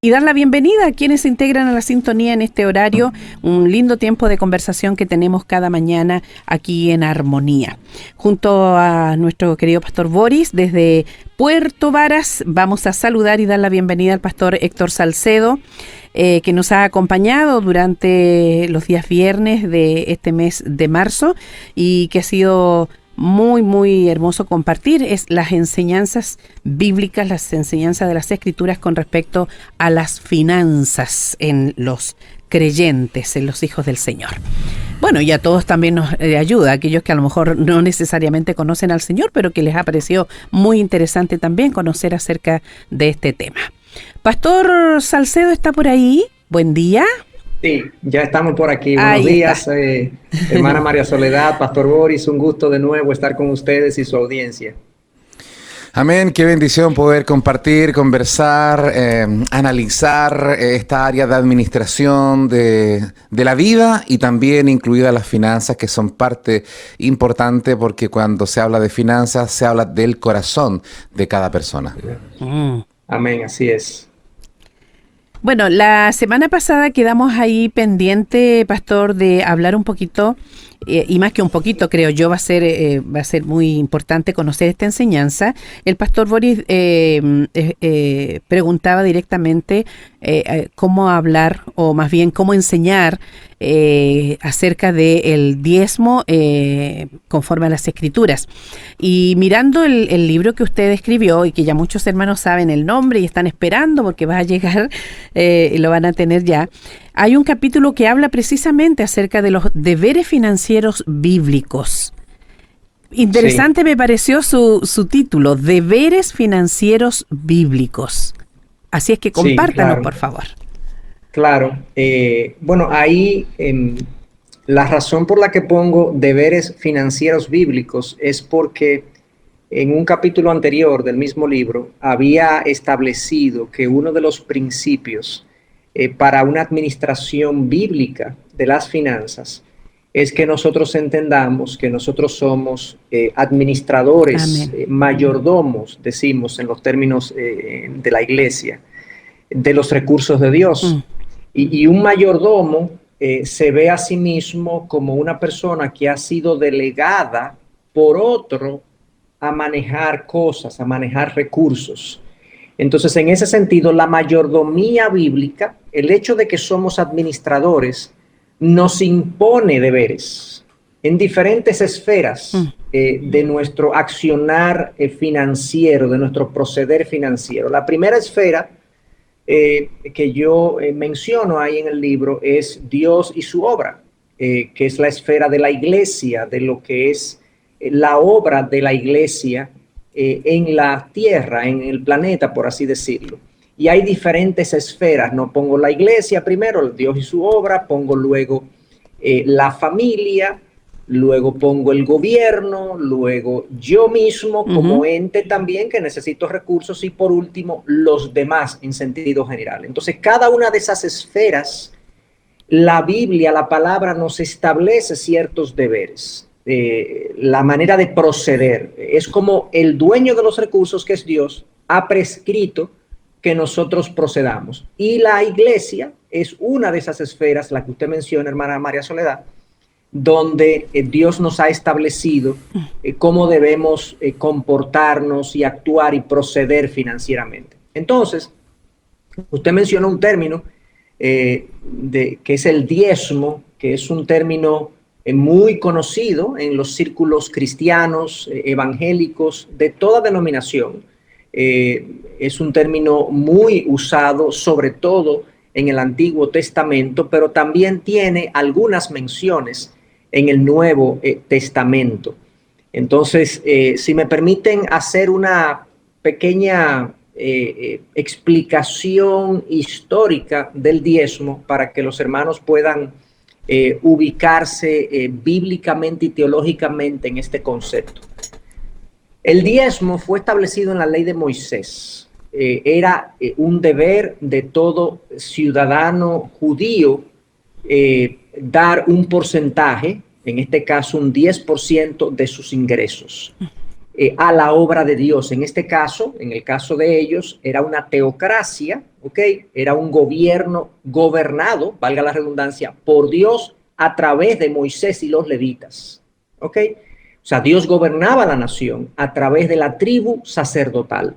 y dar la bienvenida a quienes se integran a la sintonía en este horario, un lindo tiempo de conversación que tenemos cada mañana aquí en Armonía. Junto a nuestro querido pastor Boris, desde Puerto Varas, vamos a saludar y dar la bienvenida al pastor Héctor Salcedo, que nos ha acompañado durante los días viernes de este mes de marzo y que ha sido muy, muy hermoso compartir las enseñanzas bíblicas, las enseñanzas de las Escrituras con respecto a las finanzas en los creyentes, en los hijos del Señor. Bueno, y a todos también nos ayuda, aquellos que a lo mejor no necesariamente conocen al Señor, pero que les ha parecido muy interesante también conocer acerca de este tema. Pastor Salcedo está por ahí. Buen día. Sí, ya estamos por aquí. Buenos días, hermana María Soledad, Pastor Boris, un gusto de nuevo estar con ustedes y su audiencia. Amén, qué bendición poder compartir, conversar, analizar esta área de administración de la vida y también incluidas las finanzas, que son parte importante porque cuando se habla de finanzas se habla del corazón de cada persona. Amén, así es. Bueno, la semana pasada quedamos ahí pendiente, pastor, de hablar un poquito, y más que un poquito, creo yo, va a ser muy importante conocer esta enseñanza. El pastor Boris preguntaba directamente cómo hablar, o más bien cómo enseñar acerca del diezmo conforme a las Escrituras. Y mirando el libro que usted escribió, y que ya muchos hermanos saben el nombre y están esperando porque va a llegar, y lo van a tener ya, hay un capítulo que habla precisamente acerca de los deberes financieros bíblicos. Interesante, sí. Me pareció su título, Deberes Financieros Bíblicos. Así es que compártanos, sí, claro, por favor. Claro. Bueno, ahí la razón por la que pongo deberes financieros bíblicos es porque en un capítulo anterior del mismo libro había establecido que uno de los principios para una administración bíblica de las finanzas es que nosotros entendamos que nosotros somos administradores, mayordomos, decimos en los términos de la iglesia, de los recursos de Dios. Y un mayordomo se ve a sí mismo como una persona que ha sido delegada por otro a manejar cosas, a manejar recursos. Entonces, en ese sentido, la mayordomía bíblica, el hecho de que somos administradores, nos impone deberes en diferentes esferas de nuestro accionar financiero, de nuestro proceder financiero. La primera esfera que yo menciono ahí en el libro es Dios y su obra, que es la esfera de la iglesia, de lo que es la obra de la iglesia en la tierra, en el planeta, por así decirlo. Y hay diferentes esferas, no pongo la iglesia primero, Dios y su obra, pongo luego la familia, luego pongo el gobierno, luego yo mismo como ente también que necesito recursos y por último los demás en sentido general. Entonces cada una de esas esferas, la Biblia, la palabra nos establece ciertos deberes. La manera de proceder es como el dueño de los recursos, que es Dios, ha prescrito que nosotros procedamos. Y la iglesia es una de esas esferas, la que usted menciona, hermana María Soledad, donde Dios nos ha establecido cómo debemos comportarnos y actuar y proceder financieramente. Entonces, usted mencionó un término que es el diezmo, que es un término muy conocido en los círculos cristianos, evangélicos, de toda denominación. Es un término muy usado, sobre todo en el Antiguo Testamento, pero también tiene algunas menciones en el Nuevo Testamento. Entonces, si me permiten hacer una pequeña explicación histórica del diezmo para que los hermanos puedan ubicarse bíblicamente y teológicamente en este concepto. El diezmo fue establecido en la ley de Moisés. Era un deber de todo ciudadano judío dar un porcentaje, en este caso un 10% de sus ingresos a la obra de Dios. En este caso, en el caso de ellos, era una teocracia ¿ok? Era un gobierno gobernado, valga la redundancia, por Dios a través de Moisés y los levitas, ¿ok? O sea, Dios gobernaba la nación a través de la tribu sacerdotal.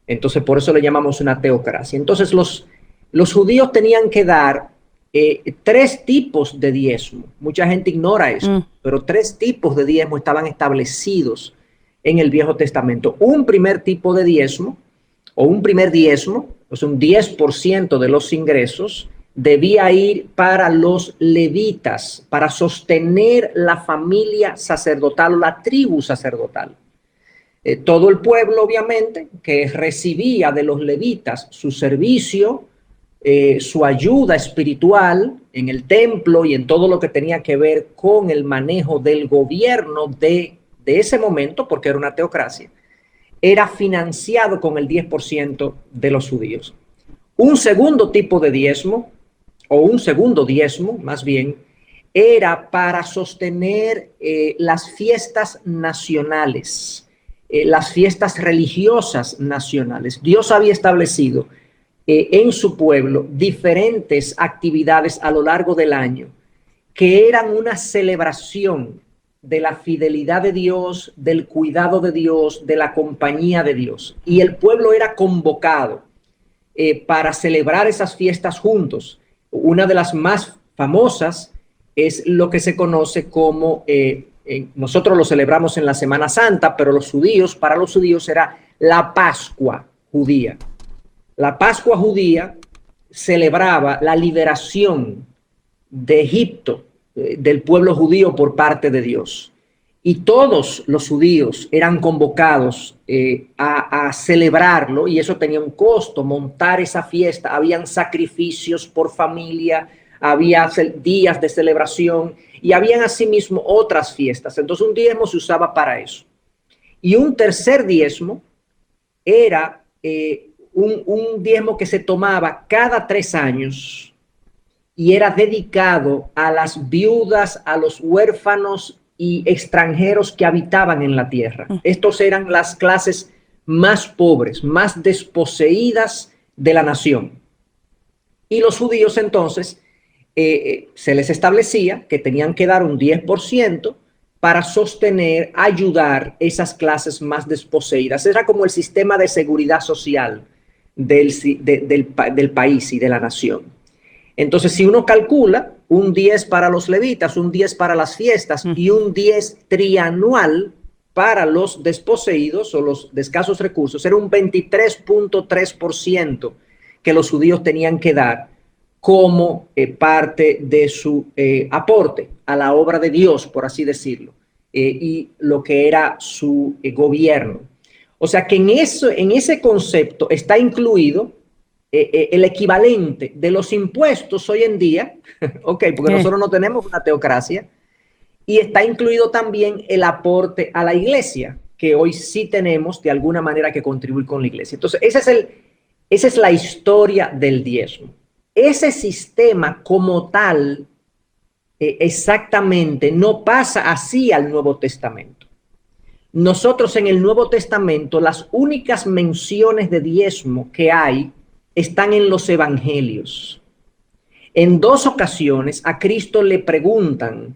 Entonces, por eso le llamamos una teocracia. Entonces, los judíos tenían que dar 3 tipos de diezmo. Mucha gente ignora eso, pero 3 tipos de diezmo estaban establecidos en el Viejo Testamento. Un primer tipo de diezmo, o un primer diezmo, o sea, un 10% de los ingresos, debía ir para los levitas, para sostener la familia sacerdotal o la tribu sacerdotal. Todo el pueblo, obviamente, que recibía de los levitas su servicio, su ayuda espiritual en el templo y en todo lo que tenía que ver con el manejo del gobierno de ese momento, porque era una teocracia, era financiado con el 10% de los judíos. Un segundo tipo de diezmo, o un segundo diezmo, más bien, era para sostener las fiestas nacionales, las fiestas religiosas nacionales. Dios había establecido en su pueblo diferentes actividades a lo largo del año que eran una celebración de la fidelidad de Dios, del cuidado de Dios, de la compañía de Dios. Y el pueblo era convocado para celebrar esas fiestas juntos. Una de las más famosas es lo que se conoce como, nosotros lo celebramos en la Semana Santa, pero para los judíos era la Pascua judía. La Pascua judía celebraba la liberación de Egipto, del pueblo judío por parte de Dios. Y todos los judíos eran convocados a celebrarlo, y eso tenía un costo, montar esa fiesta. Habían sacrificios por familia, había días de celebración y habían asimismo otras fiestas. Entonces un diezmo se usaba para eso. Y un tercer diezmo era un diezmo que se tomaba cada 3 años y era dedicado a las viudas, a los huérfanos y extranjeros que habitaban en la tierra. Estos eran las clases más pobres, más desposeídas de la nación. Y los judíos entonces se les establecía que tenían que dar un 10% para sostener, ayudar esas clases más desposeídas. Era como el sistema de seguridad social del país y de la nación. Entonces, si uno calcula un 10 para los levitas, un 10 para las fiestas y un 10 trianual para los desposeídos o los de escasos recursos, era un 23.3% que los judíos tenían que dar como parte de su aporte a la obra de Dios, por así decirlo, y lo que era su gobierno. O sea que en ese concepto está incluido el equivalente de los impuestos hoy en día, ok, porque nosotros no tenemos una teocracia, y está incluido también el aporte a la iglesia, que hoy sí tenemos de alguna manera que contribuir con la iglesia. Entonces, esa es la historia del diezmo. Ese sistema como tal, exactamente, no pasa así al Nuevo Testamento. Nosotros en el Nuevo Testamento, las únicas menciones de diezmo que hay están en los evangelios. En 2 ocasiones a Cristo le preguntan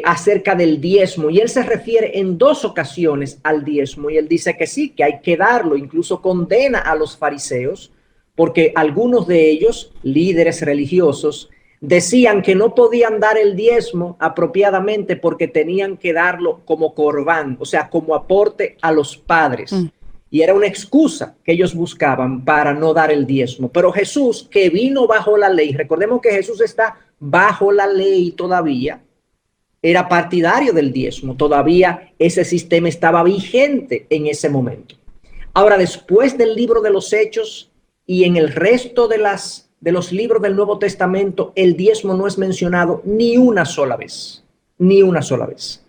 acerca del diezmo y él se refiere en 2 ocasiones al diezmo y él dice que sí, que hay que darlo. Incluso condena a los fariseos porque algunos de ellos, líderes religiosos, decían que no podían dar el diezmo apropiadamente porque tenían que darlo como corbán, o sea, como aporte a los padres. Y era una excusa que ellos buscaban para no dar el diezmo. Pero Jesús, que vino bajo la ley, recordemos que Jesús está bajo la ley todavía, era partidario del diezmo. Todavía ese sistema estaba vigente en ese momento. Ahora, después del libro de los Hechos y en el resto de los libros del Nuevo Testamento, el diezmo no es mencionado ni una sola vez. Ni una sola vez.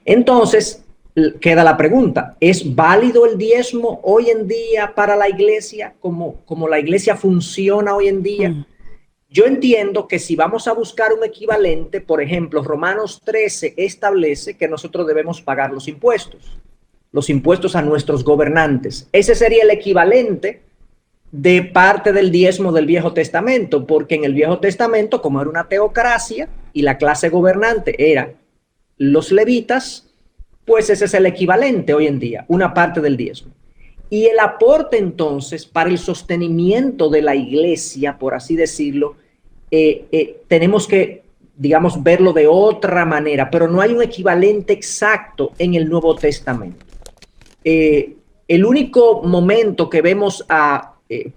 Entonces, queda la pregunta, ¿es válido el diezmo hoy en día para la iglesia, como la iglesia funciona hoy en día? Yo entiendo que si vamos a buscar un equivalente, por ejemplo, Romanos 13 establece que nosotros debemos pagar los impuestos a nuestros gobernantes. Ese sería el equivalente de parte del diezmo del Viejo Testamento, porque en el Viejo Testamento, como era una teocracia y la clase gobernante era los levitas, pues ese es el equivalente hoy en día, una parte del diezmo. Y el aporte entonces para el sostenimiento de la iglesia, por así decirlo, tenemos que, digamos, verlo de otra manera, pero no hay un equivalente exacto en el Nuevo Testamento. El único momento que vemos a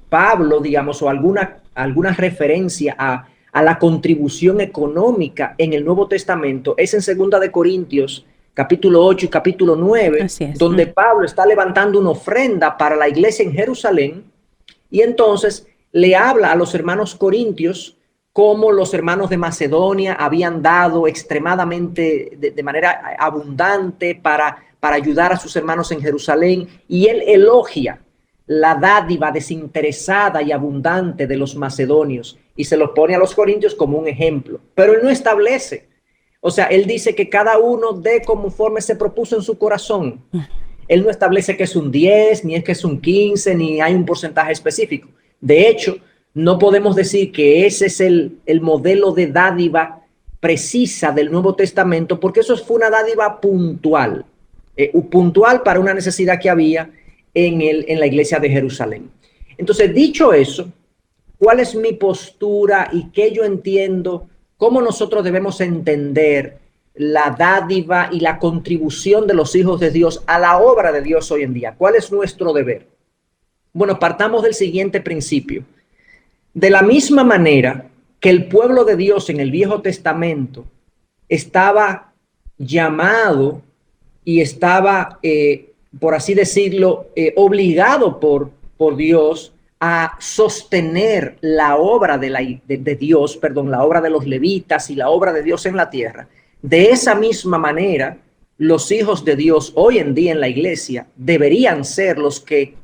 Pablo, digamos, o alguna referencia a la contribución económica en el Nuevo Testamento es en 2 de Corintios, capítulo 8 y capítulo 9, donde Pablo está levantando una ofrenda para la iglesia en Jerusalén, y entonces le habla a los hermanos corintios cómo los hermanos de Macedonia habían dado extremadamente, de manera abundante para ayudar a sus hermanos en Jerusalén, y él elogia la dádiva desinteresada y abundante de los macedonios y se los pone a los corintios como un ejemplo, pero él no establece, o sea, él dice que cada uno dé conforme se propuso en su corazón. Él no establece que es un 10, ni es que es un 15, ni hay un porcentaje específico. De hecho, no podemos decir que ese es el modelo de dádiva precisa del Nuevo Testamento, porque eso fue una dádiva puntual, puntual para una necesidad que había en la iglesia de Jerusalén. Entonces, dicho eso, ¿cuál es mi postura y qué yo entiendo? ¿Cómo nosotros debemos entender la dádiva y la contribución de los hijos de Dios a la obra de Dios hoy en día? ¿Cuál es nuestro deber? Bueno, partamos del siguiente principio. De la misma manera que el pueblo de Dios en el Viejo Testamento estaba llamado y estaba, por así decirlo, obligado por Dios a sostener la obra de Dios, perdón, la obra de los levitas y la obra de Dios en la tierra. De esa misma manera, los hijos de Dios hoy en día en la iglesia deberían ser los que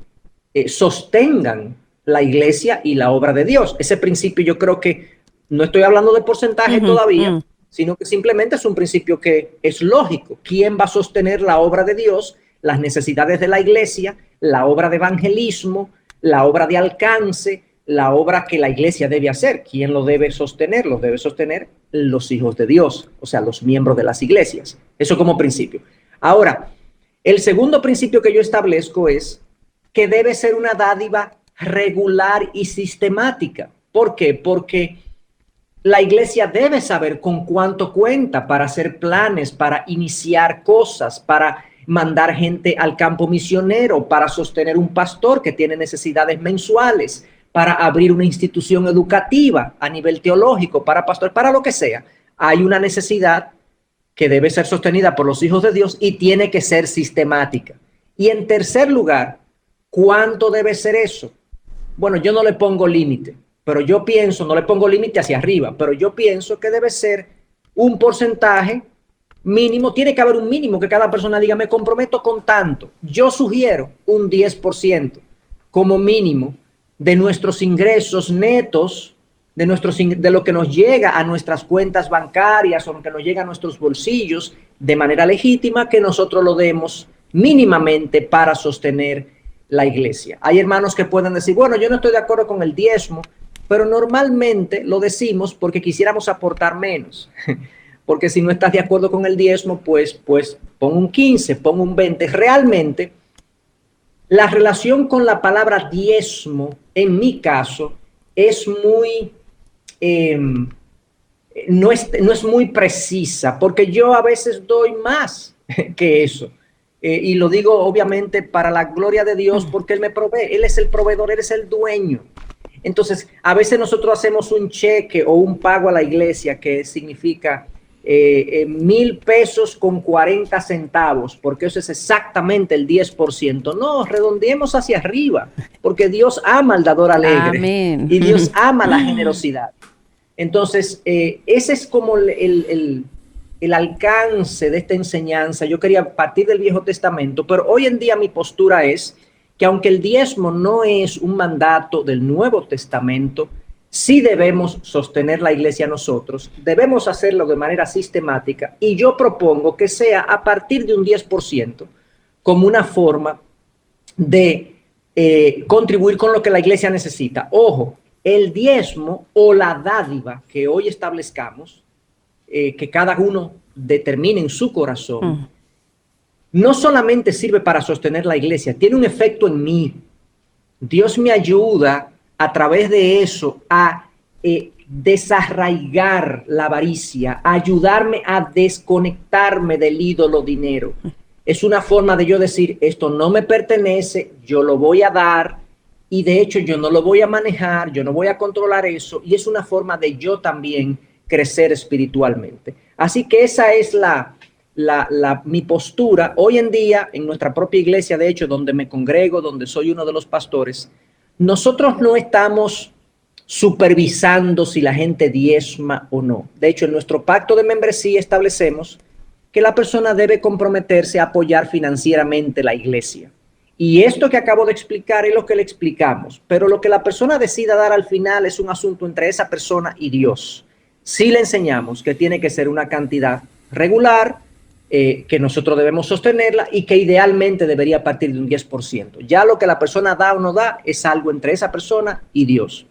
sostengan la iglesia y la obra de Dios. Ese principio yo creo que no estoy hablando de porcentaje todavía, sino que simplemente es un principio que es lógico. ¿Quién va a sostener la obra de Dios, las necesidades de la iglesia, la obra de evangelismo, la obra de alcance, la obra que la iglesia debe hacer? ¿Quién lo debe sostener? Lo debe sostener los hijos de Dios, o sea, los miembros de las iglesias. Eso como principio. Ahora, el segundo principio que yo establezco es que debe ser una dádiva regular y sistemática. ¿Por qué? Porque la iglesia debe saber con cuánto cuenta para hacer planes, para iniciar cosas, para mandar gente al campo misionero, para sostener un pastor que tiene necesidades mensuales, para abrir una institución educativa a nivel teológico, para pastor, para lo que sea. Hay una necesidad que debe ser sostenida por los hijos de Dios y tiene que ser sistemática. Y en tercer lugar, ¿cuánto debe ser eso? Bueno, yo no le pongo límite, pero yo pienso, no le pongo límite hacia arriba, pero yo pienso que debe ser un porcentaje mínimo. Tiene que haber un mínimo que cada persona diga, me comprometo con tanto. Yo sugiero un 10% como mínimo de nuestros ingresos netos, de lo que nos llega a nuestras cuentas bancarias o lo que nos llega a nuestros bolsillos de manera legítima, que nosotros lo demos mínimamente para sostener la iglesia. Hay hermanos que pueden decir, bueno, yo no estoy de acuerdo con el diezmo, pero normalmente lo decimos porque quisiéramos aportar menos. Porque si no estás de acuerdo con el diezmo, pues pon un 15, pon un 20. Realmente, la relación con la palabra diezmo, en mi caso, es muy, no es muy precisa, porque yo a veces doy más que eso. Y lo digo obviamente para la gloria de Dios, porque Él me provee. Él es el proveedor, Él es el dueño. Entonces, a veces nosotros hacemos un cheque o un pago a la iglesia que significa 1,000 pesos con 40 centavos, porque eso es exactamente el 10%. No, redondeemos hacia arriba, porque Dios ama al dador alegre. Amén. Y Dios ama la generosidad. Entonces, ese es como el alcance de esta enseñanza. Yo quería partir del Viejo Testamento, pero hoy en día mi postura es que aunque el diezmo no es un mandato del Nuevo Testamento, sí debemos sostener la iglesia nosotros, debemos hacerlo de manera sistemática, y yo propongo que sea a partir de un 10% como una forma de contribuir con lo que la iglesia necesita. Ojo, el diezmo o la dádiva que hoy establezcamos, que cada uno determine en su corazón, no solamente sirve para sostener la iglesia, tiene un efecto en mí. Dios me ayuda a través de eso a desarraigar la avaricia, a ayudarme a desconectarme del ídolo dinero. Es una forma de yo decir, esto no me pertenece, yo lo voy a dar, y de hecho yo no lo voy a manejar, yo no voy a controlar eso, y es una forma de yo también crecer espiritualmente. Así que esa es mi postura hoy en día en nuestra propia iglesia, de hecho, donde me congrego, donde soy uno de los pastores. Nosotros no estamos supervisando si la gente diezma o no. De hecho, en nuestro pacto de membresía establecemos que la persona debe comprometerse a apoyar financieramente la iglesia. Y esto que acabo de explicar es lo que le explicamos, pero lo que la persona decida dar al final es un asunto entre esa persona y Dios. Sí le enseñamos que tiene que ser una cantidad regular, que nosotros debemos sostenerla y que idealmente debería partir de un 10%. Ya lo que la persona da o no da es algo entre esa persona y Dios.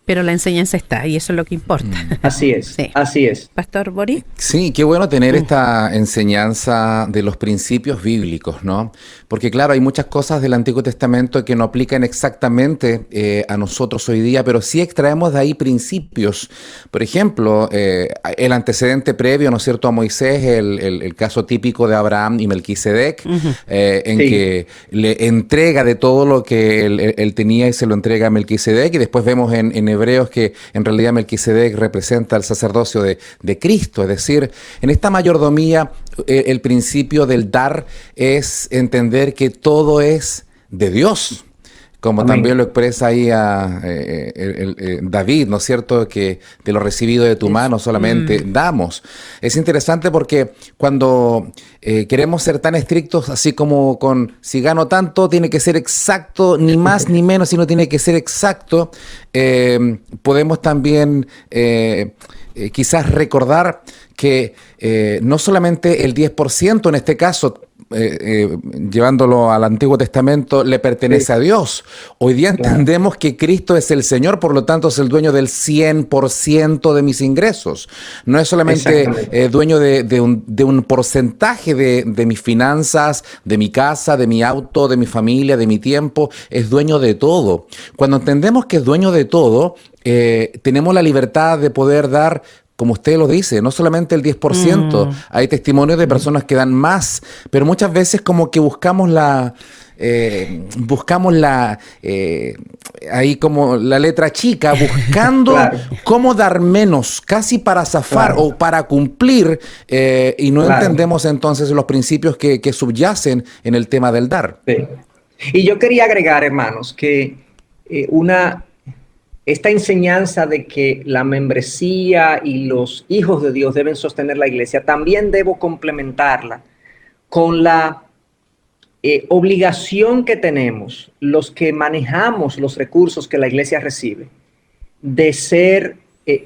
Pero la enseñanza está y eso es lo que importa. Así es, sí. Así es. Pastor Boris. Sí, qué bueno tener esta enseñanza de los principios bíblicos, ¿no? Porque claro, hay muchas cosas del Antiguo Testamento que no aplican exactamente a nosotros hoy día, pero sí extraemos de ahí principios. Por ejemplo, el antecedente previo, ¿no es cierto?, a Moisés, el caso típico de Abraham y Melquisedec, en que le entrega de todo lo que él tenía y se lo entrega a Melquisedec, y después vemos en Hebreos que en realidad Melquisedec representa el sacerdocio de Cristo. Es decir, en esta mayordomía el principio del dar es entender que todo es de Dios, como Amén. También lo expresa ahí David, ¿no es cierto? Que de lo recibido de tu mano solamente damos. Es interesante porque cuando queremos ser tan estrictos, así como con si gano tanto, tiene que ser exacto, ni más ni menos, sino tiene que ser exacto, podemos también quizás recordar que no solamente el 10%, en este caso, llevándolo al Antiguo Testamento, le pertenece a Dios. Hoy día entendemos que Cristo es el Señor, por lo tanto es el dueño del 100% de mis ingresos. No es solamente dueño de un porcentaje de mis finanzas, de mi casa, de mi auto, de mi familia, de mi tiempo. Es dueño de todo. Cuando entendemos que es dueño de todo, tenemos la libertad de poder dar, como usted lo dice, no solamente el 10%, hay testimonios de personas que dan más, pero muchas veces como que buscamos ahí como la letra chica, buscando cómo dar menos, casi para zafar o para cumplir, y no entendemos entonces los principios que subyacen en el tema del dar. Sí. Y yo quería agregar, hermanos, que esta enseñanza de que la membresía y los hijos de Dios deben sostener la iglesia, también debo complementarla con la obligación que tenemos los que manejamos los recursos que la iglesia recibe, de ser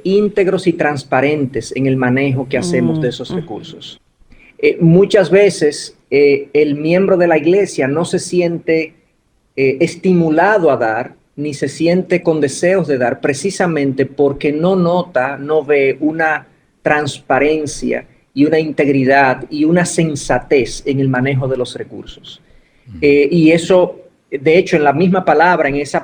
íntegros y transparentes en el manejo que hacemos de esos recursos. Muchas veces el miembro de la iglesia no se siente estimulado a dar, ni se siente con deseos de dar, precisamente porque no ve una transparencia y una integridad y una sensatez en el manejo de los recursos. Y eso, de hecho, en la misma palabra, en ese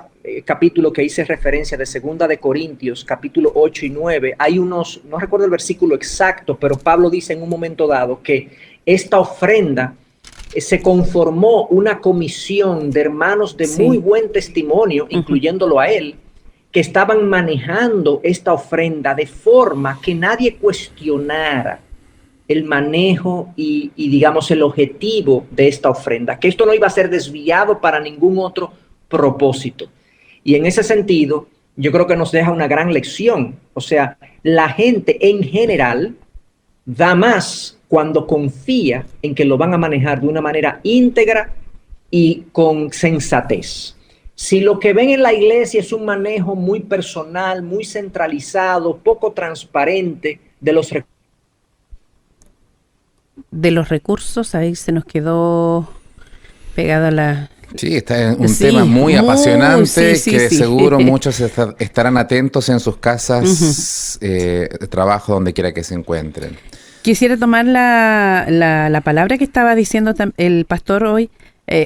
capítulo que hice referencia de 2 de Corintios, capítulo 8 y 9, hay unos, no recuerdo el versículo exacto, pero Pablo dice en un momento dado que esta ofrenda se conformó una comisión de hermanos de muy buen testimonio, incluyéndolo a él, que estaban manejando esta ofrenda de forma que nadie cuestionara el manejo y digamos el objetivo de esta ofrenda, que esto no iba a ser desviado para ningún otro propósito. Y en ese sentido, yo creo que nos deja una gran lección. O sea, la gente en general da más cuando confía en que lo van a manejar de una manera íntegra y con sensatez. Si lo que ven en la iglesia es un manejo muy personal, muy centralizado, poco transparente de los recursos, ahí se nos quedó pegada la Sí, está en un Sí, tema muy apasionante que sí. seguro muchos estarán atentos en sus casas, de trabajo, donde quiera que se encuentren. Quisiera tomar la palabra que estaba diciendo el pastor hoy,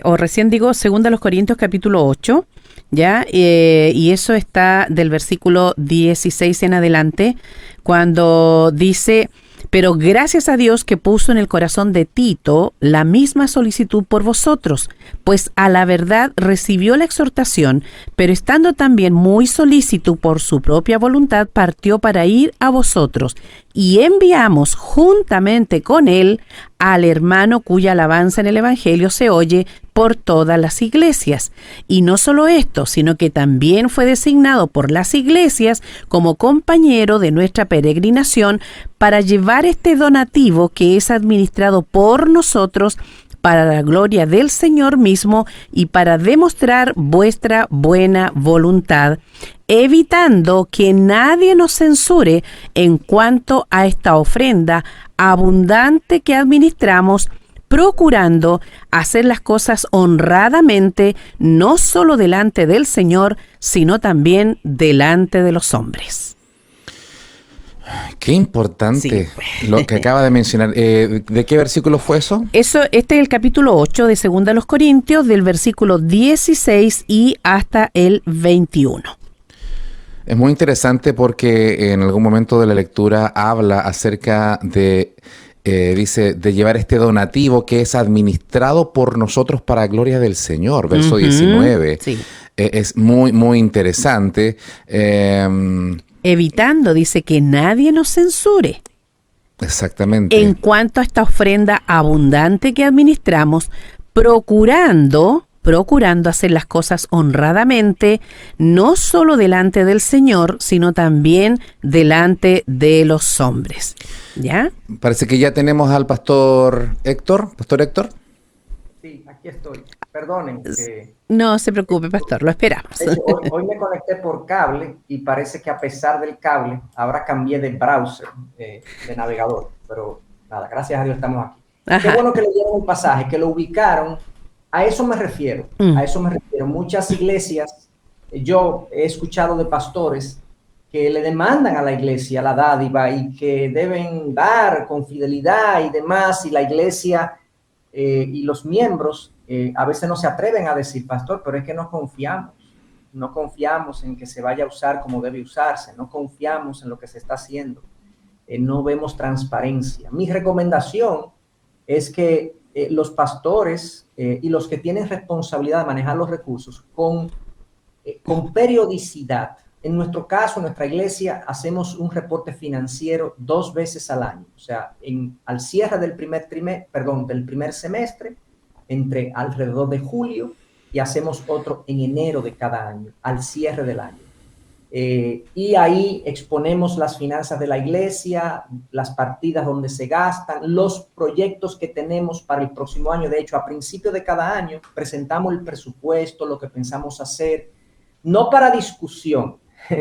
o recién digo, 2 Corintios capítulo 8, ¿ya? Y eso está del versículo 16 en adelante, cuando dice: pero gracias a Dios que puso en el corazón de Tito la misma solicitud por vosotros, pues a la verdad recibió la exhortación, pero estando también muy solícito por su propia voluntad, partió para ir a vosotros, y enviamos juntamente con él al hermano cuya alabanza en el Evangelio se oye por todas las iglesias. Y no solo esto, sino que también fue designado por las iglesias como compañero de nuestra peregrinación para llevar este donativo que es administrado por nosotros para la gloria del Señor mismo y para demostrar vuestra buena voluntad, evitando que nadie nos censure en cuanto a esta ofrenda abundante que administramos, procurando hacer las cosas honradamente, no solo delante del Señor, sino también delante de los hombres. Qué importante lo que acaba de mencionar. ¿De qué versículo fue eso? Este es el capítulo 8 de 2 Corintios, del versículo 16 y hasta el 21. Es muy interesante porque en algún momento de la lectura habla acerca de, dice, de llevar este donativo que es administrado por nosotros para gloria del Señor, verso 19. Sí. Es muy, muy interesante. Evitando, dice, que nadie nos censure. Exactamente. En cuanto a esta ofrenda abundante que administramos, procurando hacer las cosas honradamente, no solo delante del Señor, sino también delante de los hombres. ¿Ya? Parece que ya tenemos al pastor Héctor. ¿Pastor Héctor? Sí, aquí estoy. Perdonen. No se preocupe, pastor, lo esperamos. Hoy me conecté por cable y parece que a pesar del cable, ahora cambié de browser, de navegador. Pero nada, gracias a Dios estamos aquí. Ajá. Qué bueno que leyeron un pasaje, que lo ubicaron. A eso me refiero, a eso me refiero. Muchas iglesias, yo he escuchado de pastores que le demandan a la iglesia la dádiva y que deben dar con fidelidad y demás, y la iglesia y los miembros a veces no se atreven a decir: pastor, pero es que no confiamos en que se vaya a usar como debe usarse, no confiamos en lo que se está haciendo, no vemos transparencia. Mi recomendación es que los pastores y los que tienen responsabilidad de manejar los recursos con periodicidad. En nuestro caso, en nuestra iglesia, hacemos un reporte financiero 2 veces al año. O sea, al cierre del del primer semestre, entre alrededor de julio, y hacemos otro en enero de cada año, al cierre del año. Y ahí exponemos las finanzas de la iglesia, las partidas donde se gastan, los proyectos que tenemos para el próximo año. De hecho, a principio de cada año presentamos el presupuesto, lo que pensamos hacer, no para discusión,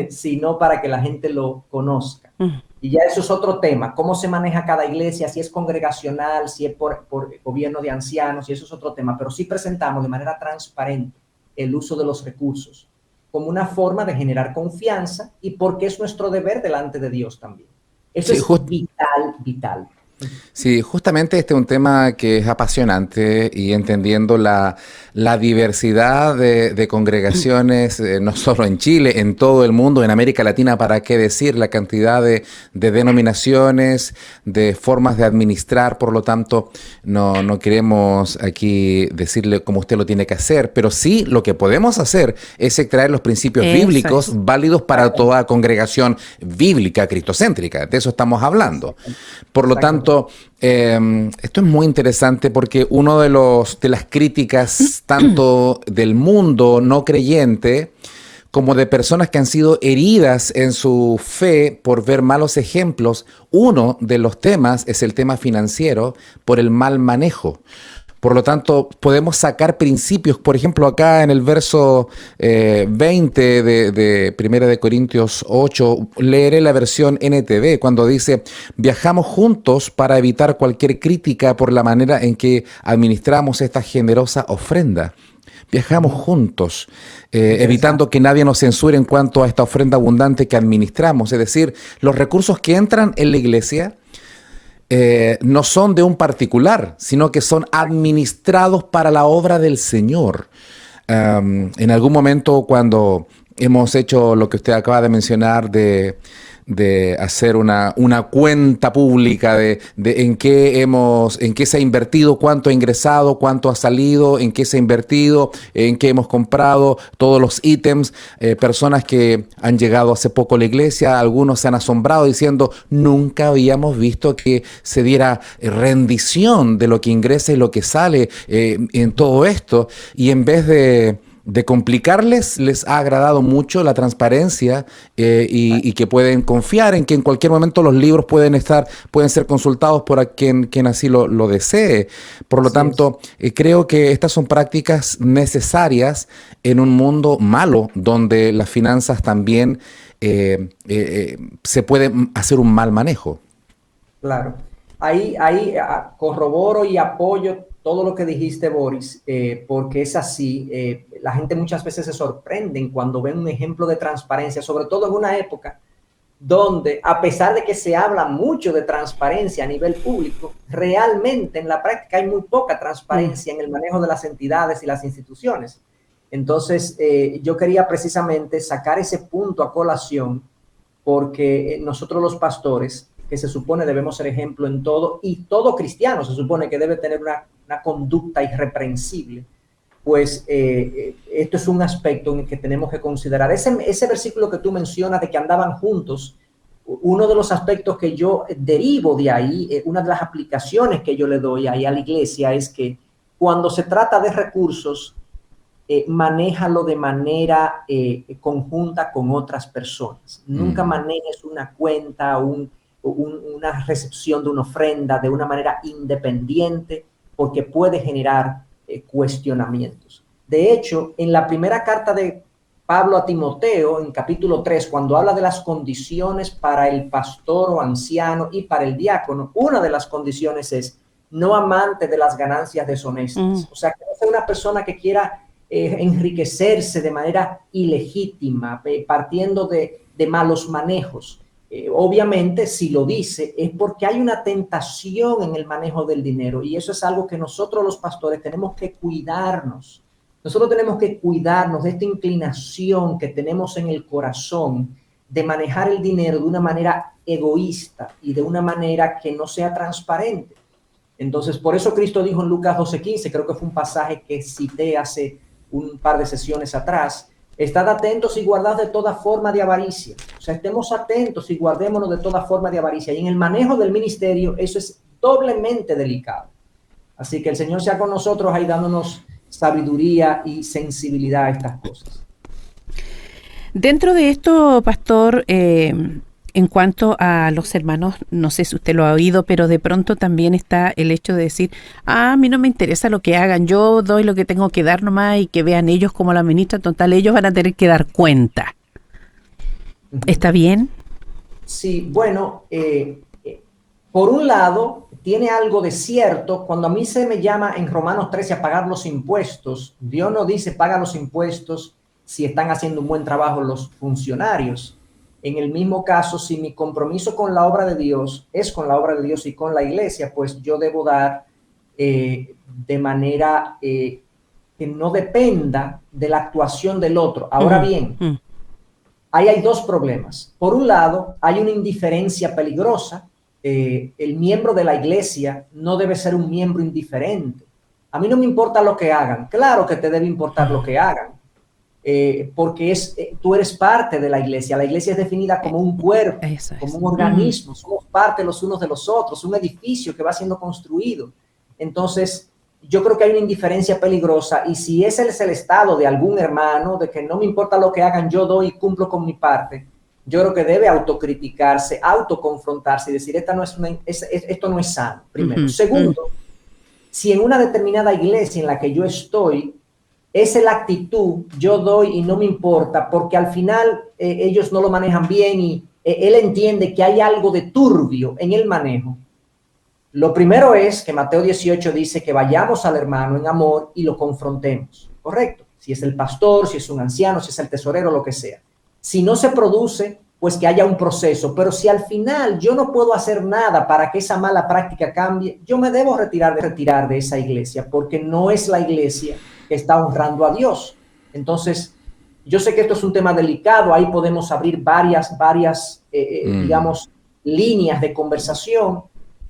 sino para que la gente lo conozca. Y ya eso es otro tema, cómo se maneja cada iglesia, si es congregacional, si es por gobierno de ancianos, y eso es otro tema, pero sí presentamos de manera transparente el uso de los recursos como una forma de generar confianza y porque es nuestro deber delante de Dios también. Eso sí, es vital. Sí, justamente este es un tema que es apasionante y entendiendo la diversidad de congregaciones, no solo en Chile, en todo el mundo, en América Latina, para qué decir, la cantidad de denominaciones, de formas de administrar. Por lo tanto, no queremos aquí decirle cómo usted lo tiene que hacer, pero sí lo que podemos hacer es extraer los principios bíblicos válidos para toda congregación bíblica, cristocéntrica. De eso estamos hablando. Por lo tanto, esto es muy interesante porque uno de las críticas tanto del mundo no creyente como de personas que han sido heridas en su fe por ver malos ejemplos, uno de los temas es el tema financiero por el mal manejo. Por lo tanto, podemos sacar principios. Por ejemplo, acá en el verso 20 de 1 Corintios 8, leeré la versión NTV, cuando dice: viajamos juntos para evitar cualquier crítica por la manera en que administramos esta generosa ofrenda. viajamos juntos, evitando que nadie nos censure en cuanto a esta ofrenda abundante que administramos. Es decir, los recursos que entran en la iglesia no son de un particular, sino que son administrados para la obra del Señor. En algún momento, cuando hemos hecho lo que usted acaba de mencionar de hacer una cuenta pública de en qué se ha invertido, cuánto ha ingresado, cuánto ha salido, en qué se ha invertido, en qué hemos comprado, todos los ítems, personas que han llegado hace poco a la iglesia, algunos se han asombrado diciendo, nunca habíamos visto que se diera rendición de lo que ingresa y lo que sale en todo esto, y en vez de complicarles, les ha agradado mucho la transparencia y que pueden confiar en que en cualquier momento los libros pueden ser consultados por quien así lo desee. Por lo tanto, creo que estas son prácticas necesarias en un mundo malo, donde las finanzas también se puede hacer un mal manejo. Claro. Ahí corroboro y apoyo todo lo que dijiste, Boris, porque es así. La gente muchas veces se sorprenden cuando ven un ejemplo de transparencia, sobre todo en una época donde, a pesar de que se habla mucho de transparencia a nivel público, realmente en la práctica hay muy poca transparencia en el manejo de las entidades y las instituciones. Entonces, yo quería precisamente sacar ese punto a colación, porque nosotros los pastores, que se supone debemos ser ejemplo en todo, y todo cristiano se supone que debe tener una conducta irreprensible, pues esto es un aspecto en el que tenemos que considerar. Ese versículo que tú mencionas de que andaban juntos, uno de los aspectos que yo derivo de ahí, una de las aplicaciones que yo le doy ahí a la iglesia es que cuando se trata de recursos, manéjalo de manera conjunta con otras personas. Nunca manejes una cuenta, una recepción de una ofrenda de una manera independiente, porque puede generar cuestionamientos. De hecho, en la primera carta de Pablo a Timoteo, en capítulo 3, cuando habla de las condiciones para el pastor o anciano y para el diácono, una de las condiciones es no amante de las ganancias deshonestas. O sea, que no sea una persona que quiera enriquecerse de manera ilegítima, partiendo de malos manejos. Obviamente, si lo dice, es porque hay una tentación en el manejo del dinero, y eso es algo que nosotros los pastores tenemos que cuidarnos. Nosotros tenemos que cuidarnos de esta inclinación que tenemos en el corazón de manejar el dinero de una manera egoísta y de una manera que no sea transparente. Entonces, por eso Cristo dijo en Lucas 12:15, creo que fue un pasaje que cité hace un par de sesiones atrás: estad atentos y guardad de toda forma de avaricia. O sea, estemos atentos y guardémonos de toda forma de avaricia. Y en el manejo del ministerio eso es doblemente delicado. Así que el Señor sea con nosotros ahí dándonos sabiduría y sensibilidad a estas cosas. Dentro de esto, pastor, en cuanto a los hermanos, no sé si usted lo ha oído, pero de pronto también está el hecho de decir, a mí no me interesa lo que hagan, yo doy lo que tengo que dar nomás y que vean ellos cómo lo administran, total, ellos van a tener que dar cuenta. ¿Está bien? Sí, bueno, por un lado, tiene algo de cierto. Cuando a mí se me llama en Romanos 13 a pagar los impuestos, Dios no dice paga los impuestos si están haciendo un buen trabajo los funcionarios. En el mismo caso, si mi compromiso con la obra de Dios es con la obra de Dios y con la iglesia, pues yo debo dar de manera que no dependa de la actuación del otro. Ahora bien, ahí hay dos problemas. Por un lado, hay una indiferencia peligrosa. El miembro de la iglesia no debe ser un miembro indiferente. A mí no me importa lo que hagan. Claro que te debe importar lo que hagan, porque tú eres parte de la iglesia. La iglesia es definida como un cuerpo, como un organismo. Somos parte los unos de los otros, un edificio que va siendo construido. Entonces, yo creo que hay una indiferencia peligrosa, y si ese es el estado de algún hermano, de que no me importa lo que hagan, yo doy y cumplo con mi parte, yo creo que debe autocriticarse, autoconfrontarse y decir, esto no es sano, primero. Segundo, si en una determinada iglesia en la que yo estoy, esa es la actitud, yo doy y no me importa, porque al final ellos no lo manejan bien y él entiende que hay algo de turbio en el manejo. Lo primero es que Mateo 18 dice que vayamos al hermano en amor y lo confrontemos. correcto. Si es el pastor, si es un anciano, si es el tesorero, lo que sea. Si no se produce, pues que haya un proceso. Pero si al final yo no puedo hacer nada para que esa mala práctica cambie, yo me debo retirar de esa iglesia, porque no es la iglesia que está honrando a Dios. Entonces, yo sé que esto es un tema delicado, ahí podemos abrir varias digamos, líneas de conversación,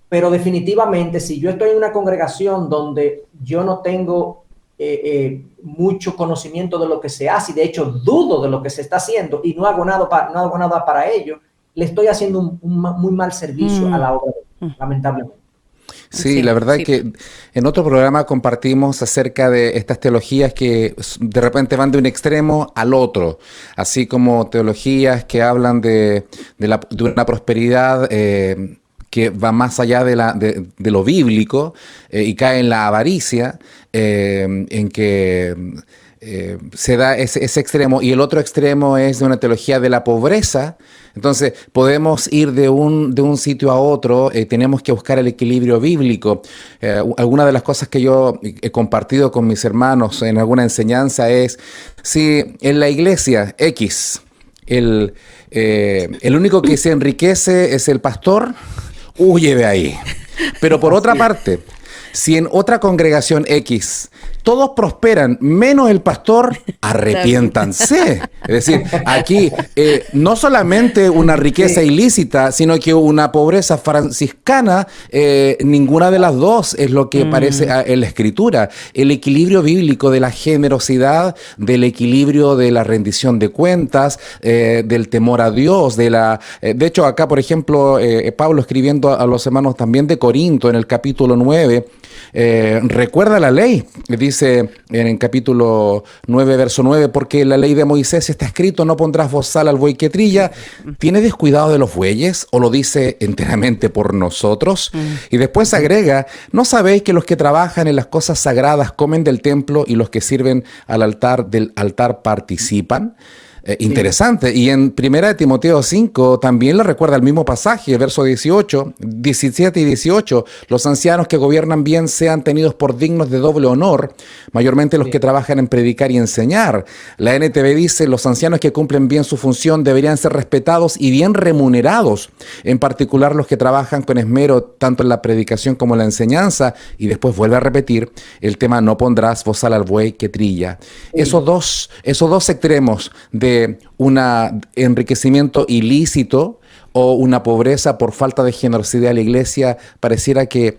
pero definitivamente si yo estoy en una congregación donde yo no tengo mucho conocimiento de lo que se hace, y de hecho dudo de lo que se está haciendo y no hago nada para ello, le estoy haciendo un muy mal servicio a la obra de Dios, lamentablemente. Sí, la verdad es que en otro programa compartimos acerca de estas teologías que de repente van de un extremo al otro, así como teologías que hablan de una prosperidad que va más allá de lo bíblico y cae en la avaricia, en que se da ese extremo, y el otro extremo es de una teología de la pobreza. Entonces podemos ir de un sitio a otro, tenemos que buscar el equilibrio bíblico. Alguna de las cosas que yo he compartido con mis hermanos en alguna enseñanza es, si en la iglesia X el único que se enriquece es el pastor, huye de ahí. Pero por otra parte, si en otra congregación X todos prosperan, menos el pastor, arrepiéntanse. Es decir, aquí no solamente una riqueza ilícita, sino que una pobreza franciscana, ninguna de las dos es lo que parece en la Escritura. El equilibrio bíblico de la generosidad, del equilibrio de la rendición de cuentas, del temor a Dios, de hecho, acá, por ejemplo, Pablo escribiendo a los hermanos también de Corinto, en el capítulo 9, recuerda la ley, dice en el capítulo 9, verso 9, porque la ley de Moisés está escrito, no pondrás bozal al buey que trilla. ¿Tiene descuidado de los bueyes o lo dice enteramente por nosotros? Y después agrega, ¿no sabéis que los que trabajan en las cosas sagradas comen del templo y los que sirven del altar participan? Interesante. Y en 1 Timoteo 5 también le recuerda el mismo pasaje, verso 17 y 18. Los ancianos que gobiernan bien sean tenidos por dignos de doble honor, mayormente los que trabajan en predicar y enseñar. La NTV dice, los ancianos que cumplen bien su función deberían ser respetados y bien remunerados, en particular los que trabajan con esmero tanto en la predicación como en la enseñanza. Y después vuelve a repetir el tema, no pondrás bozal al buey que trilla. Esos dos extremos de un enriquecimiento ilícito o una pobreza por falta de generosidad de la iglesia, pareciera que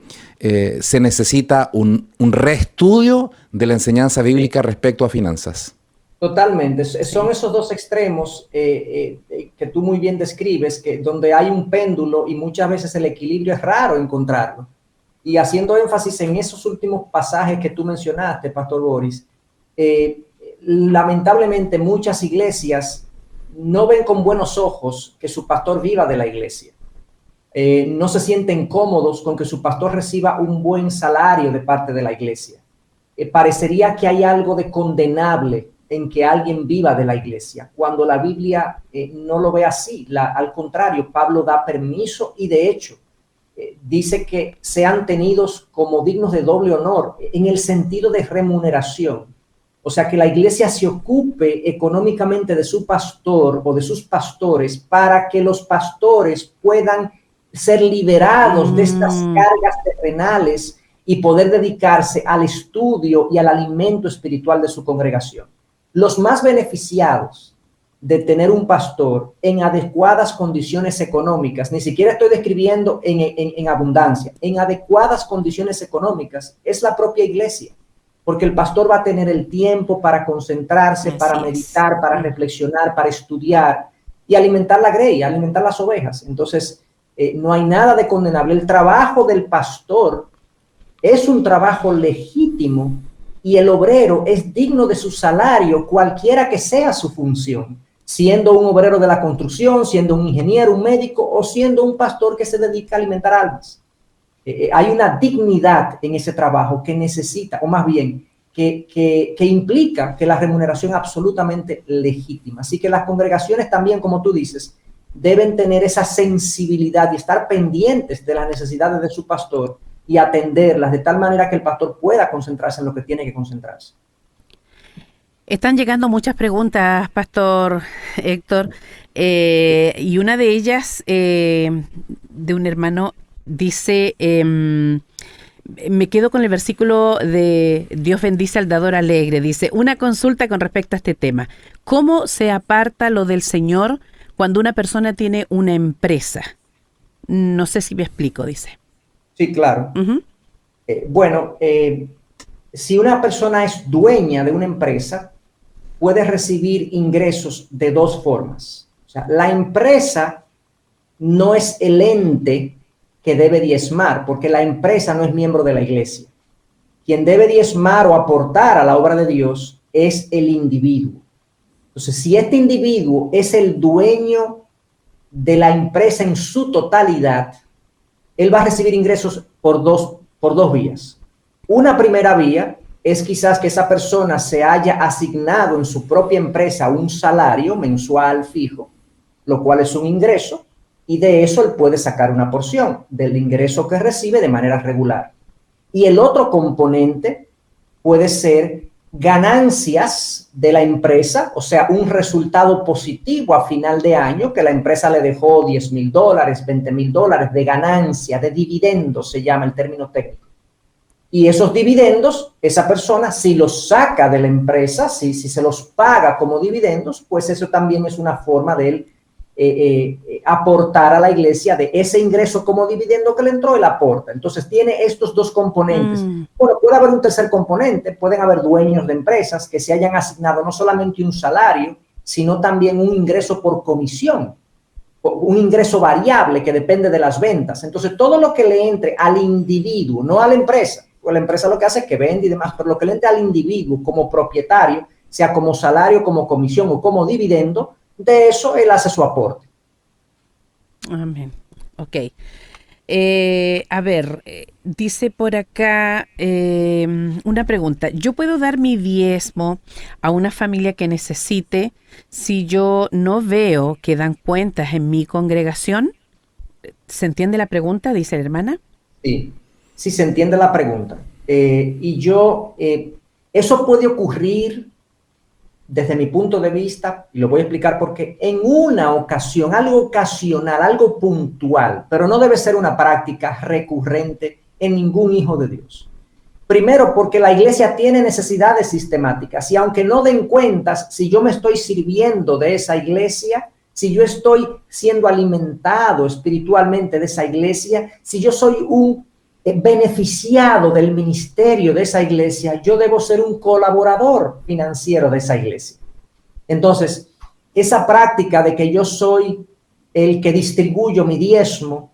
se necesita un reestudio de la enseñanza bíblica respecto a finanzas. Totalmente, son esos dos extremos que tú muy bien describes, donde hay un péndulo y muchas veces el equilibrio es raro encontrarlo. Y haciendo énfasis en esos últimos pasajes que tú mencionaste, Pastor Boris, lamentablemente muchas iglesias no ven con buenos ojos que su pastor viva de la iglesia. No se sienten cómodos con que su pastor reciba un buen salario de parte de la iglesia. Parecería que hay algo de condenable en que alguien viva de la iglesia, cuando la Biblia no lo ve así. Al contrario, Pablo da permiso y de hecho dice que sean tenidos como dignos de doble honor en el sentido de remuneración. O sea, que la iglesia se ocupe económicamente de su pastor o de sus pastores para que los pastores puedan ser liberados de estas cargas terrenales y poder dedicarse al estudio y al alimento espiritual de su congregación. Los más beneficiados de tener un pastor en adecuadas condiciones económicas, ni siquiera estoy describiendo en abundancia, en adecuadas condiciones económicas, es la propia iglesia. Porque el pastor va a tener el tiempo para concentrarse, para meditar, para reflexionar, para estudiar y alimentar la grey, alimentar las ovejas. Entonces, no hay nada de condenable. El trabajo del pastor es un trabajo legítimo y el obrero es digno de su salario, cualquiera que sea su función, siendo un obrero de la construcción, siendo un ingeniero, un médico o siendo un pastor que se dedica a alimentar almas. Hay una dignidad en ese trabajo que necesita, o más bien, que implica que la remuneración es absolutamente legítima. Así que las congregaciones también, como tú dices, deben tener esa sensibilidad y estar pendientes de las necesidades de su pastor y atenderlas de tal manera que el pastor pueda concentrarse en lo que tiene que concentrarse. Están llegando muchas preguntas, Pastor Héctor, y una de ellas de un hermano dice, me quedo con el versículo de Dios bendice al dador alegre. Dice, una consulta con respecto a este tema. ¿Cómo se aparta lo del Señor cuando una persona tiene una empresa? No sé si me explico, dice. Sí, claro. Uh-huh. Si una persona es dueña de una empresa, puede recibir ingresos de dos formas. O sea, la empresa no es el ente que debe diezmar, porque la empresa no es miembro de la iglesia. Quien debe diezmar o aportar a la obra de Dios es el individuo. Entonces, si este individuo es el dueño de la empresa en su totalidad, él va a recibir ingresos por dos vías. Una primera vía es quizás que esa persona se haya asignado en su propia empresa un salario mensual fijo, lo cual es un ingreso, y de eso él puede sacar una porción del ingreso que recibe de manera regular. Y el otro componente puede ser ganancias de la empresa, o sea, un resultado positivo a final de año, que la empresa le dejó $10,000, $20,000 de ganancia, de dividendos, se llama el término técnico. Y esos dividendos, esa persona, si los saca de la empresa, si se los paga como dividendos, pues eso también es una forma de él aportar a la iglesia de ese ingreso como dividendo que le entró, él aporta. Entonces tiene estos dos componentes. Bueno, puede haber un tercer componente, pueden haber dueños de empresas que se hayan asignado no solamente un salario, sino también un ingreso por comisión, un ingreso variable que depende de las ventas. Entonces todo lo que le entre al individuo, no a la empresa, pues la empresa lo que hace es que vende y demás, pero lo que le entre al individuo como propietario, sea como salario, como comisión o como dividendo, de eso él hace su aporte. Amén. Ok. Dice por acá una pregunta. ¿Yo puedo dar mi diezmo a una familia que necesite si yo no veo que dan cuentas en mi congregación? ¿Se entiende la pregunta? Dice la hermana. Sí, sí se entiende la pregunta. Eso puede ocurrir desde mi punto de vista, y lo voy a explicar porque en una ocasión, algo ocasional, algo puntual, pero no debe ser una práctica recurrente en ningún hijo de Dios. Primero, porque la iglesia tiene necesidades sistemáticas y aunque no den cuentas, si yo me estoy sirviendo de esa iglesia, si yo estoy siendo alimentado espiritualmente de esa iglesia, si yo soy un beneficiado del ministerio de esa iglesia, yo debo ser un colaborador financiero de esa iglesia. Entonces, esa práctica de que yo soy el que distribuyo mi diezmo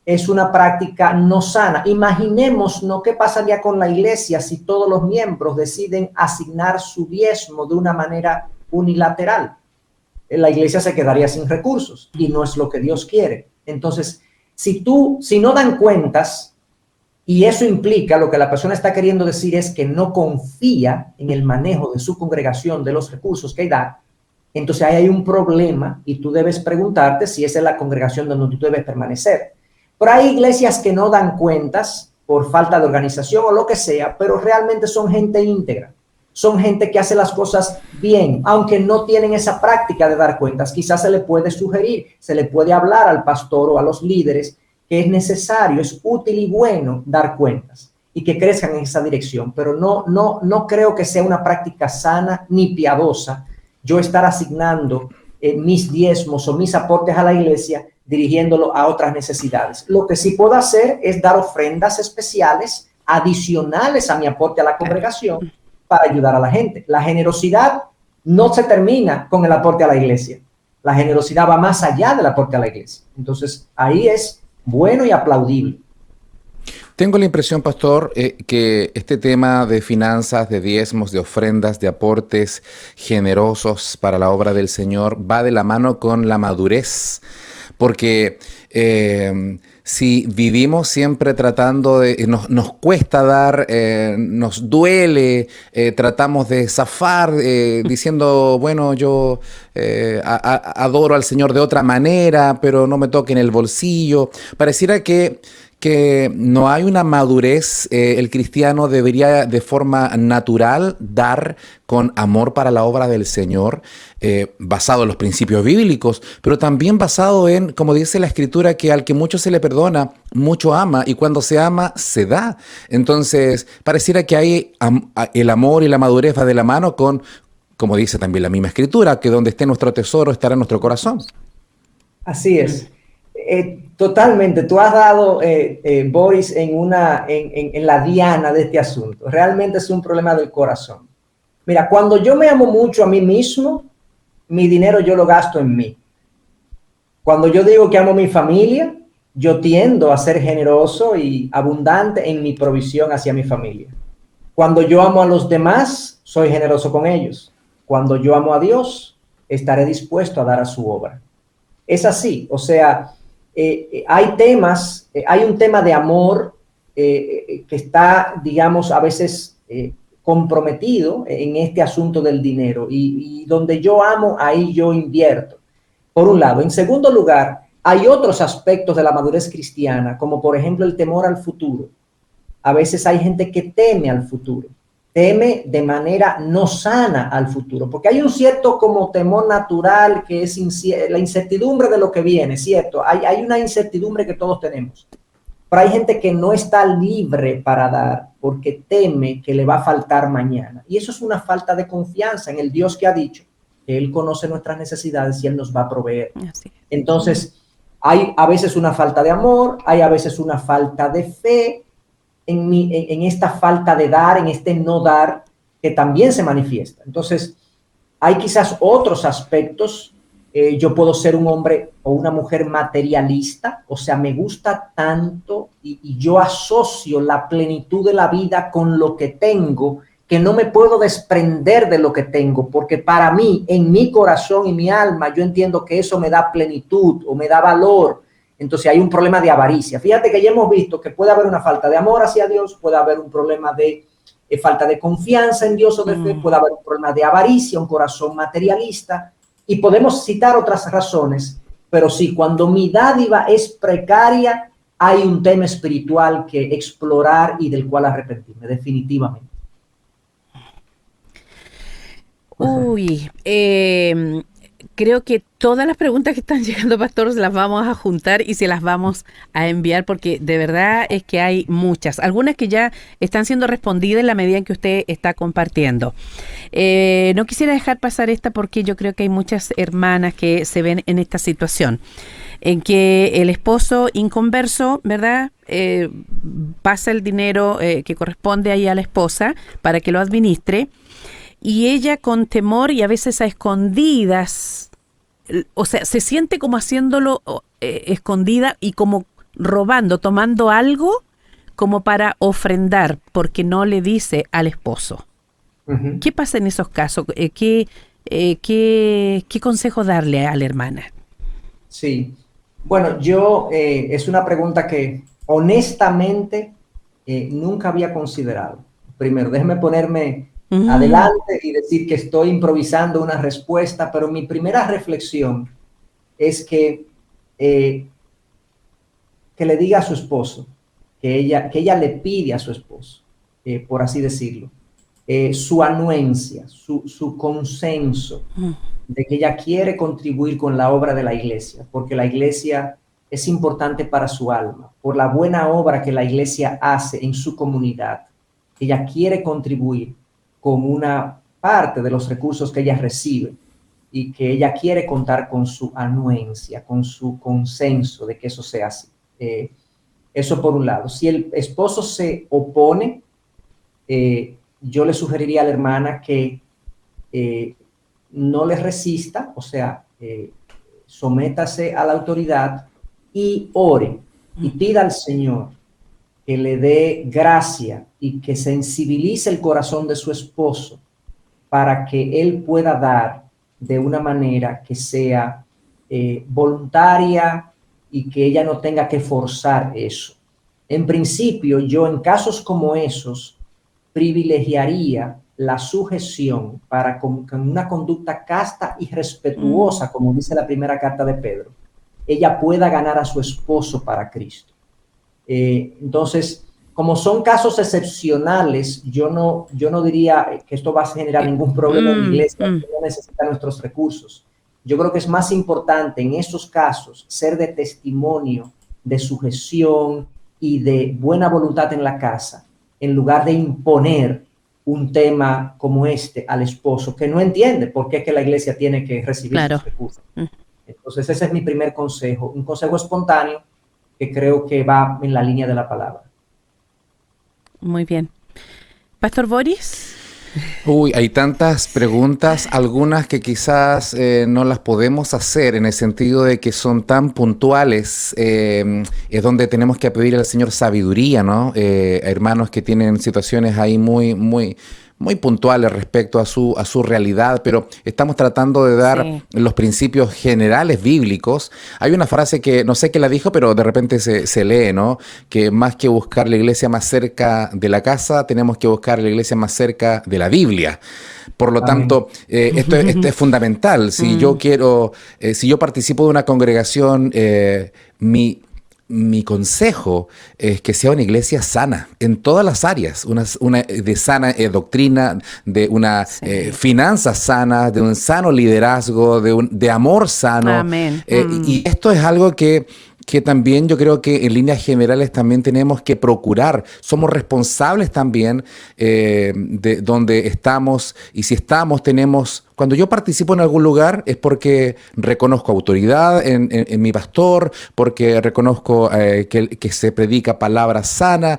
es una práctica no sana. Imaginemos qué pasaría con la iglesia si todos los miembros deciden asignar su diezmo de una manera unilateral. La iglesia se quedaría sin recursos y no es lo que Dios quiere. Entonces, si no dan cuentas, y eso implica, lo que la persona está queriendo decir es que no confía en el manejo de su congregación, de los recursos que da, entonces ahí hay un problema y tú debes preguntarte si esa es la congregación donde tú debes permanecer. Pero hay iglesias que no dan cuentas por falta de organización o lo que sea, pero realmente son gente íntegra, son gente que hace las cosas bien, aunque no tienen esa práctica de dar cuentas. Quizás se le puede sugerir, se le puede hablar al pastor o a los líderes que es necesario, es útil y bueno dar cuentas y que crezcan en esa dirección, pero no creo que sea una práctica sana ni piadosa yo estar asignando mis diezmos o mis aportes a la iglesia dirigiéndolo a otras necesidades. Lo que sí puedo hacer es dar ofrendas especiales adicionales a mi aporte a la congregación para ayudar a la gente. La generosidad no se termina con el aporte a la iglesia. La generosidad va más allá del aporte a la iglesia. Entonces, ahí es bueno y aplaudible. Tengo la impresión, pastor, que este tema de finanzas, de diezmos, de ofrendas, de aportes generosos para la obra del Señor va de la mano con la madurez, porque si vivimos siempre tratando de, nos cuesta dar, nos duele, tratamos de zafar diciendo, bueno, yo adoro al Señor de otra manera, pero no me toque en el bolsillo. Pareciera que que no hay una madurez, el cristiano debería de forma natural dar con amor para la obra del Señor, basado en los principios bíblicos, pero también basado en, como dice la Escritura, que al que mucho se le perdona, mucho ama, y cuando se ama, se da. Entonces, pareciera que hay el amor y la madurez va de la mano con, como dice también la misma Escritura, que donde esté nuestro tesoro estará nuestro corazón. Así es. Totalmente. Tú has dado, Boris, en la diana de este asunto. Realmente es un problema del corazón. Mira, cuando yo me amo mucho a mí mismo, mi dinero yo lo gasto en mí. Cuando yo digo que amo a mi familia, yo tiendo a ser generoso y abundante en mi provisión hacia mi familia. Cuando yo amo a los demás, soy generoso con ellos. Cuando yo amo a Dios, estaré dispuesto a dar a su obra. Es así, o sea, hay un tema de amor que está, digamos, a veces comprometido en este asunto del dinero y donde yo amo, ahí yo invierto, por un lado. En segundo lugar, hay otros aspectos de la madurez cristiana, como por ejemplo el temor al futuro. A veces hay gente que teme al futuro, teme de manera no sana al futuro, porque hay un cierto como temor natural que es la incertidumbre de lo que viene, ¿cierto? Hay una incertidumbre que todos tenemos, pero hay gente que no está libre para dar porque teme que le va a faltar mañana. Y eso es una falta de confianza en el Dios que ha dicho que Él conoce nuestras necesidades y Él nos va a proveer. Entonces, hay a veces una falta de amor, hay a veces una falta de fe, en esta falta de dar, en este no dar, que también se manifiesta. Entonces, hay quizás otros aspectos. Yo puedo ser un hombre o una mujer materialista, o sea, me gusta tanto y yo asocio la plenitud de la vida con lo que tengo, que no me puedo desprender de lo que tengo, porque para mí, en mi corazón y mi alma, yo entiendo que eso me da plenitud o me da valor. Entonces hay un problema de avaricia. Fíjate que ya hemos visto que puede haber una falta de amor hacia Dios, puede haber un problema de falta de confianza en Dios o de fe, puede haber un problema de avaricia, un corazón materialista, y podemos citar otras razones, pero sí, cuando mi dádiva es precaria, hay un tema espiritual que explorar y del cual arrepentirme, definitivamente. Uy, creo que todas las preguntas que están llegando, Pastor, se las vamos a juntar y se las vamos a enviar porque de verdad es que hay muchas. Algunas que ya están siendo respondidas en la medida en que usted está compartiendo. No quisiera dejar pasar esta porque yo creo que hay muchas hermanas que se ven en esta situación, en que el esposo inconverso, ¿verdad? Pasa el dinero que corresponde ahí a la esposa para que lo administre. Y ella con temor y a veces a escondidas, o sea, se siente como haciéndolo escondida y como robando, tomando algo como para ofrendar, porque no le dice al esposo. Uh-huh. ¿Qué pasa en esos casos? ¿Qué consejo darle a la hermana? Sí, bueno, es una pregunta que honestamente nunca había considerado. Primero, déjeme ponerme adelante y decir que estoy improvisando una respuesta, pero mi primera reflexión es que le diga a su esposo, que ella le pide a su esposo, por así decirlo, su anuencia, su consenso de que ella quiere contribuir con la obra de la iglesia, porque la iglesia es importante para su alma, por la buena obra que la iglesia hace en su comunidad. Ella quiere contribuir con una parte de los recursos que ella recibe y que ella quiere contar con su anuencia, con su consenso de que eso sea así. Eso por un lado. Si el esposo se opone, yo le sugeriría a la hermana que no le resista, o sea, sométase a la autoridad y ore y pida al Señor que le dé gracia y que sensibilice el corazón de su esposo para que él pueda dar de una manera que sea voluntaria y que ella no tenga que forzar eso. En principio, yo en casos como esos privilegiaría la sujeción para con una conducta casta y respetuosa, como dice la primera carta de Pedro, ella pueda ganar a su esposo para Cristo. Entonces, como son casos excepcionales, yo no diría que esto va a generar ningún problema en la iglesia, que no necesita nuestros recursos. Yo creo que es más importante en estos casos ser de testimonio, de sujeción y de buena voluntad en la casa, en lugar de imponer un tema como este al esposo, que no entiende por qué es que la iglesia tiene que recibir Claro. sus recursos. Entonces, ese es mi primer consejo, un consejo espontáneo que creo que va en la línea de la palabra. Muy bien. Pastor Boris. Uy, hay tantas preguntas, algunas que quizás no las podemos hacer en el sentido de que son tan puntuales, es donde tenemos que pedir al Señor sabiduría, ¿no? Hermanos que tienen situaciones ahí muy puntuales respecto a su realidad, pero estamos tratando de dar los principios generales bíblicos. Hay una frase que no sé quién la dijo, pero de repente se lee, ¿no? Que más que buscar la iglesia más cerca de la casa, tenemos que buscar la iglesia más cerca de la Biblia. Por lo tanto, esto es fundamental. Si yo quiero, si yo participo de una congregación, mi consejo es que sea una iglesia sana en todas las áreas, una de sana doctrina, de una finanzas sana, de un sano liderazgo, de amor sano. Amén. Y esto es algo que también yo creo que en líneas generales también tenemos que procurar. Somos responsables también de donde estamos, y si estamos, cuando yo participo en algún lugar es porque reconozco autoridad en mi pastor, porque reconozco que se predica palabra sana.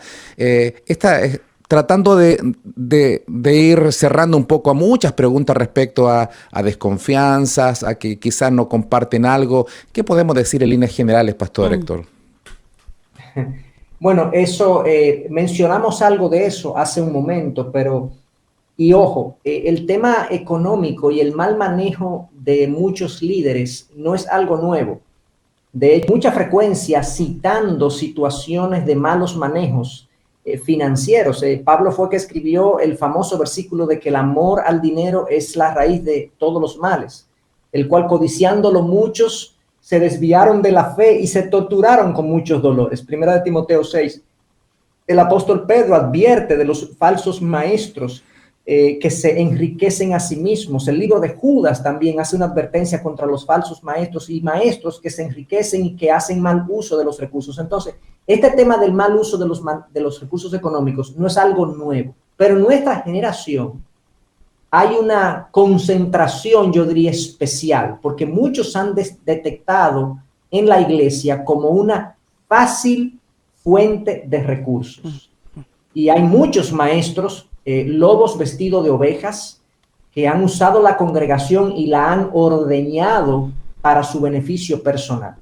Tratando de ir cerrando un poco a muchas preguntas respecto a desconfianzas, a que quizás no comparten algo. ¿Qué podemos decir en líneas generales, Pastor Héctor? Bueno, eso, mencionamos algo de eso hace un momento, pero, y ojo, el tema económico y el mal manejo de muchos líderes no es algo nuevo. De hecho, mucha frecuencia citando situaciones de malos manejos financieros. Pablo fue que escribió el famoso versículo de que el amor al dinero es la raíz de todos los males, el cual codiciándolo muchos se desviaron de la fe y se torturaron con muchos dolores. Primera de Timoteo 6. El apóstol Pedro advierte de los falsos maestros que se enriquecen a sí mismos. El libro de Judas también hace una advertencia contra los falsos maestros y maestros que se enriquecen y que hacen mal uso de los recursos. Entonces, este tema del mal uso de los recursos económicos no es algo nuevo, pero en nuestra generación hay una concentración, yo diría, especial, porque muchos han detectado en la iglesia como una fácil fuente de recursos. Y hay muchos maestros, lobos vestidos de ovejas, que han usado la congregación y la han ordeñado para su beneficio personal.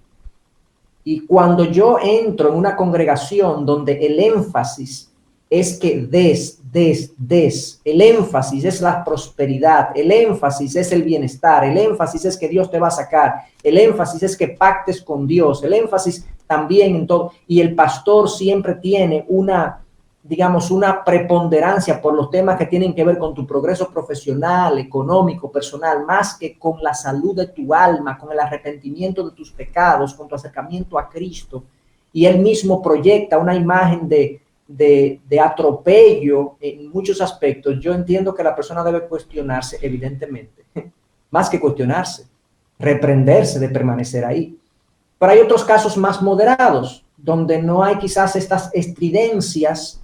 Y cuando yo entro en una congregación donde el énfasis es que el énfasis es la prosperidad, el énfasis es el bienestar, el énfasis es que Dios te va a sacar, el énfasis es que pactes con Dios, el énfasis también en todo, y el pastor siempre tiene una preponderancia por los temas que tienen que ver con tu progreso profesional, económico, personal, más que con la salud de tu alma, con el arrepentimiento de tus pecados, con tu acercamiento a Cristo. Y él mismo proyecta una imagen de atropello en muchos aspectos. Yo entiendo que la persona debe cuestionarse, evidentemente, más que cuestionarse, reprenderse de permanecer ahí. Pero hay otros casos más moderados, donde no hay quizás estas estridencias,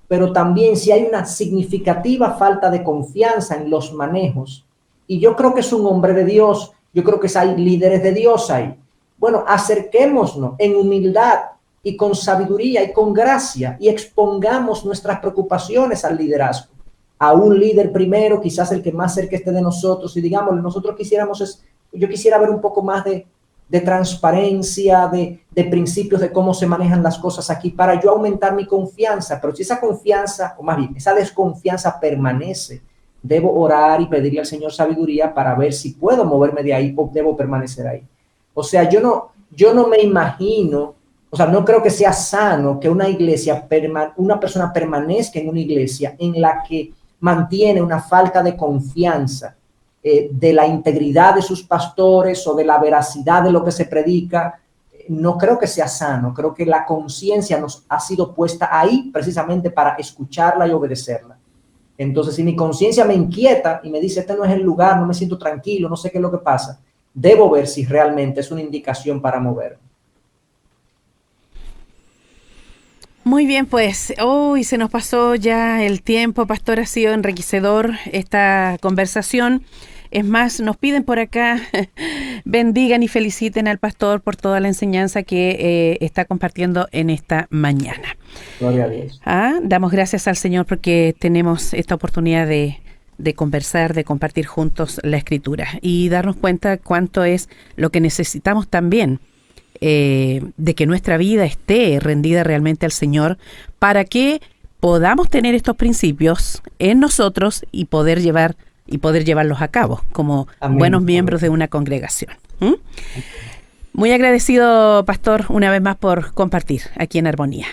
pero también sí hay una significativa falta de confianza en los manejos. Y yo creo que es un hombre de Dios, yo creo que hay líderes de Dios ahí. Bueno, acerquémonos en humildad y con sabiduría y con gracia y expongamos nuestras preocupaciones al liderazgo. A un líder primero, quizás el que más cerca esté de nosotros, y digamos, yo quisiera ver un poco más de transparencia, de principios de cómo se manejan las cosas aquí para yo aumentar mi confianza. Pero si esa confianza, o más bien, esa desconfianza permanece, debo orar y pedirle al Señor sabiduría para ver si puedo moverme de ahí o debo permanecer ahí. O sea, yo no me imagino, o sea, no creo que sea sano que una persona permanezca en una iglesia en la que mantiene una falta de confianza de la integridad de sus pastores o de la veracidad de lo que se predica. no creo que sea sano. Creo que la conciencia nos ha sido puesta ahí precisamente para escucharla y obedecerla. Entonces, si mi conciencia me inquieta y me dice, este no es el lugar, no me siento tranquilo, no sé qué es lo que pasa, debo ver si realmente es una indicación para moverme. Muy bien, pues hoy se nos pasó ya el tiempo, pastor, ha sido enriquecedor esta conversación. Es más, nos piden por acá, bendigan y feliciten al pastor por toda la enseñanza que está compartiendo en esta mañana. Gloria a Dios. Damos gracias al Señor porque tenemos esta oportunidad de conversar, de compartir juntos la Escritura y darnos cuenta cuánto es lo que necesitamos también. De que nuestra vida esté rendida realmente al Señor para que podamos tener estos principios en nosotros y poder llevarlos a cabo como Amén. buenos miembros de una congregación. Muy agradecido, pastor, una vez más por compartir aquí en Armonía.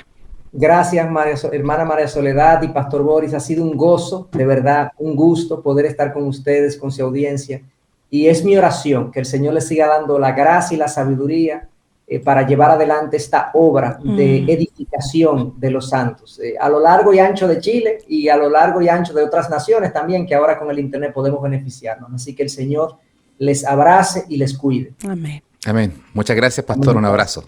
Gracias, hermana María Soledad y pastor Boris. Ha sido un gozo, de verdad, un gusto poder estar con ustedes, con su audiencia. Y es mi oración que el Señor les siga dando la gracia y la sabiduría para llevar adelante esta obra de edificación de los santos, a lo largo y ancho de Chile y a lo largo y ancho de otras naciones también, que ahora con el Internet podemos beneficiarnos. Así que el Señor les abrace y les cuide. Amén. Amén. Muchas gracias, pastor. Un abrazo.